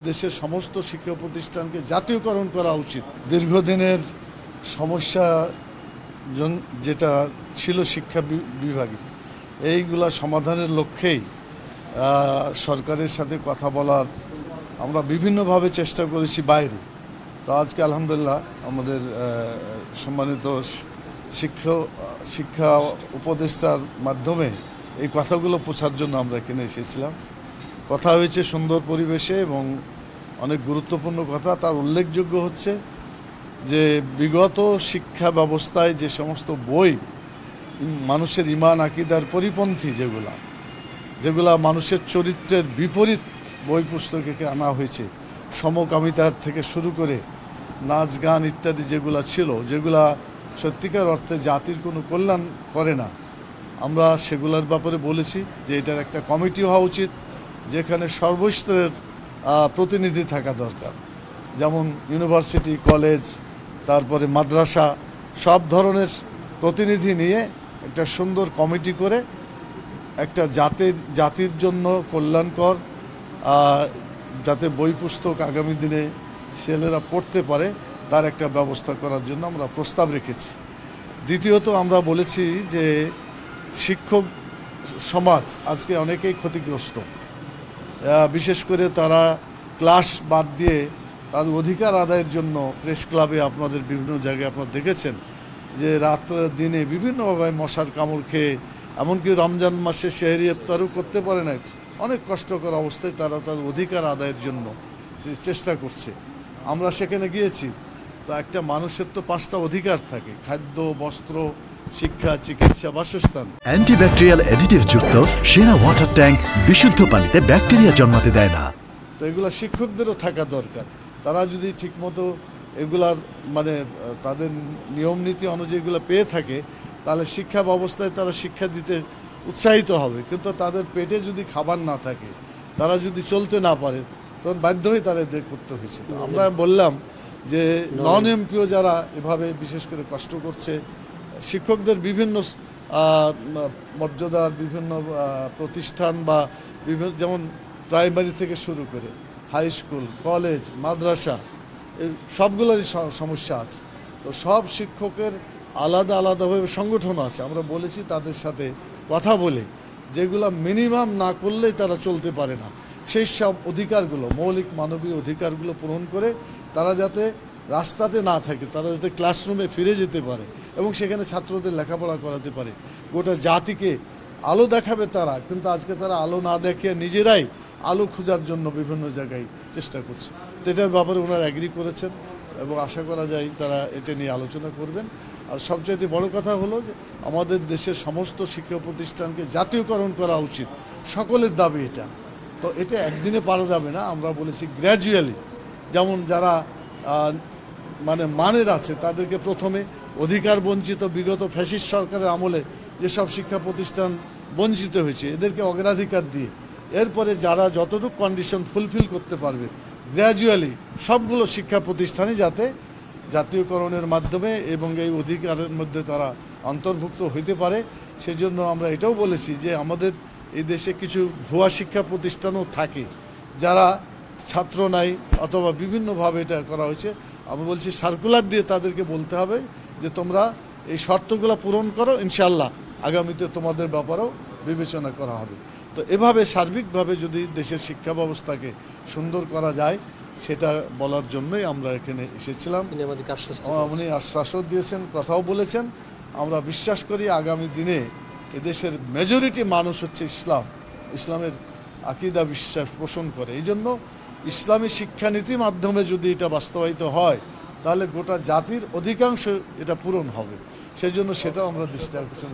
দেশের সমস্ত শিক্ষা প্রতিষ্ঠানকে জাতীয়করণ করা উচিত। দীর্ঘদিনের সমস্যা যেটা ছিল শিক্ষা বিভাগে, এইগুলা সমাধানের লক্ষ্যেই সরকারের সাথে কথা বলার আমরা বিভিন্নভাবে চেষ্টা করেছি বাইরে। তো আজকে আলহামদুলিল্লাহ আমাদের সম্মানিত শিক্ষা উপদেষ্টার মাধ্যমে এই কথাগুলো পৌঁছার জন্য আমরা এখানে এসেছিলাম। কথা হয়েছে সুন্দর পরিবেশে এবং অনেক গুরুত্বপূর্ণ কথা। তার উল্লেখযোগ্য হচ্ছে যে বিগত শিক্ষা ব্যবস্থায় যে সমস্ত বই মানুষের ঈমান আকীদার পরিপন্থী, যেগুলা মানুষের চরিত্রের বিপরীত বই পুস্তকে আনা হয়েছে, সমকামিতার থেকে শুরু করে নাচ গান ইত্যাদি যেগুলা ছিল, যেগুলা সত্যিকার অর্থে জাতির কোনো কল্যাণ করে না, আমরা সেগুলোর ব্যাপারে বলেছি যে এটার একটা কমিটি হওয়া উচিত, যেখানে সর্বস্তরের প্রতিনিধি থাকা দরকার। যেমন ইউনিভার্সিটি, কলেজ, তারপরে মাদ্রাসা, সব ধরনের প্রতিনিধি নিয়ে একটা সুন্দর কমিটি করে একটা জাতির জন্য কল্যাণকর, যাতে বই পুস্তক আগামী দিনে ছেলেরা পড়তে পারে তার একটা ব্যবস্থা করার জন্য আমরা প্রস্তাব রেখেছি। দ্বিতীয়ত আমরা বলেছি যে শিক্ষক সমাজ আজকে অনেকেই ক্ষতিগ্রস্ত, বিশেষ করে তারা ক্লাস বাদ দিয়ে তার অধিকার আদায়ের জন্য প্রেস ক্লাবে, আপনাদের বিভিন্ন জায়গায় আপনারা দেখেছেন যে রাত্রে দিনে বিভিন্নভাবে মশার কামড় খেয়ে, এমনকি রমজান মাসে সেহরি ইফতারও করতে পারে না, অনেক কষ্টকর অবস্থায় তারা তার অধিকার আদায়ের জন্য চেষ্টা করছে। আমরা সেখানে গিয়েছি, তো একটা মানুষের তো 5টা অধিকার থাকে: খাদ্য, বস্ত্র, শিক্ষা, চিকিৎসা, বাসস্থান। অ্যান্টিব্যাকটেরিয়াল অ্যাডিটিভ যুক্ত সেরা ওয়াটার ট্যাঙ্ক বিশুদ্ধ পানিতে ব্যাকটেরিয়া জন্মাতে দেয় না। তো এগুলা শিক্ষকদেরও থাকা দরকার। তারা যদি ঠিকমতো এগুলার তাদের নিয়ম নীতি অনুযায়ী এগুলো পেয়ে থাকে, তাহলে শিক্ষা ব্যবস্থায় তারা শিক্ষা দিতে উৎসাহিত হবে। কিন্তু তাদের পেটে যদি খাবার না থাকে, তারা যদি চলতে না পারে, তখন বাধ্য হয়ে তারা এদের করতে হয়েছে। তো আমরা বললাম যে নন এমপিও যারা এভাবে বিশেষ করে কষ্ট করছে, শিক্ষকদের বিভিন্ন মর্যাদার বিভিন্ন প্রতিষ্ঠান বা বিভিন্ন, যেমন প্রাইমারি থেকে শুরু করে হাই স্কুল, কলেজ, মাদ্রাসা, এই সবগুলোরই সমস্যা আছে। তো সব শিক্ষকের আলাদা আলাদাভাবে সংগঠন আছে। আমরা বলেছি তাদের সাথে কথা বলে যেগুলো মিনিমাম না করলেই তারা চলতে পারে না, সেই সব অধিকারগুলো, মৌলিক মানবীয় অধিকারগুলো পূরণ করে তারা যাতে রাস্তাতে না থাকে, তারা যাতে ক্লাসরুমে ফিরে যেতে পারে এবং সেখানে ছাত্রদের লেখাপড়া করাতে পারে। গোটা জাতিকে আলো দেখাবে তারা, কিন্তু আজকে তারা আলো না দেখে নিজেরাই আলো খোঁজার জন্য বিভিন্ন জায়গায় চেষ্টা করছে। তো এটার ব্যাপারে ওনারা অ্যাগ্রি করেছেন এবং আশা করা যায় তারা এটা নিয়ে আলোচনা করবেন। আর সবচাইতে বড় কথা হলো যে আমাদের দেশের সমস্ত শিক্ষা প্রতিষ্ঠানকে জাতীয়করণ করা উচিত, সকলের দাবি এটা। তো এটা একদিনে পারা যাবে না, আমরা বলেছি গ্র্যাজুয়ালি। যেমন যারা মানের আছে তাদেরকে প্রথমে অধিকার বঞ্চিত, বিগত ফ্যাসিস্ট সরকারের আমলে যেসব শিক্ষা প্রতিষ্ঠান বঞ্চিত হয়েছে, এদেরকে অগ্রাধিকার দিয়ে এরপরে যারা যতটুকু কন্ডিশন ফুলফিল করতে পারবে, গ্র্যাজুয়ালি সবগুলো শিক্ষা প্রতিষ্ঠানই যাতে জাতীয়করণের মাধ্যমে এবং এই অধিকারের মধ্যে তারা অন্তর্ভুক্ত হইতে পারে। সেজন্য আমরা এটাও বলেছি যে আমাদের এই দেশে কিছু ভুয়া শিক্ষা প্রতিষ্ঠানও থাকে, যারা ছাত্র নাই অথবা বিভিন্নভাবে এটা করা হয়েছে। আমি বলছি সার্কুলার দিয়ে তাদেরকে বলতে হবে যে তোমরা এই শর্তগুলো পূরণ করো, ইনশাল্লাহ আগামীতে তোমাদের ব্যাপারেও বিবেচনা করা হবে। তো এভাবে সার্বিকভাবে যদি দেশের শিক্ষা ব্যবস্থাকে সুন্দর করা যায়, সেটা বলার জন্যই আমরা এখানে এসেছিলাম। উনি আশ্বাসও দিয়েছেন, কথাও বলেছেন। আমরা বিশ্বাস করি আগামী দিনে এদেশের মেজরিটি মানুষ হচ্ছে ইসলামের আকীদা বিশ্বাস পোষণ করে। এই জন্য ইসলামী শিক্ষানীতির মাধ্যমে যদি এটা বাস্তবায়িত হয়, তাহলে গোটা জাতির অধিকাংশ এটা পূরণ হবে। সেই জন্য সেটাও আমরা দৃষ্টি আকর্ষণ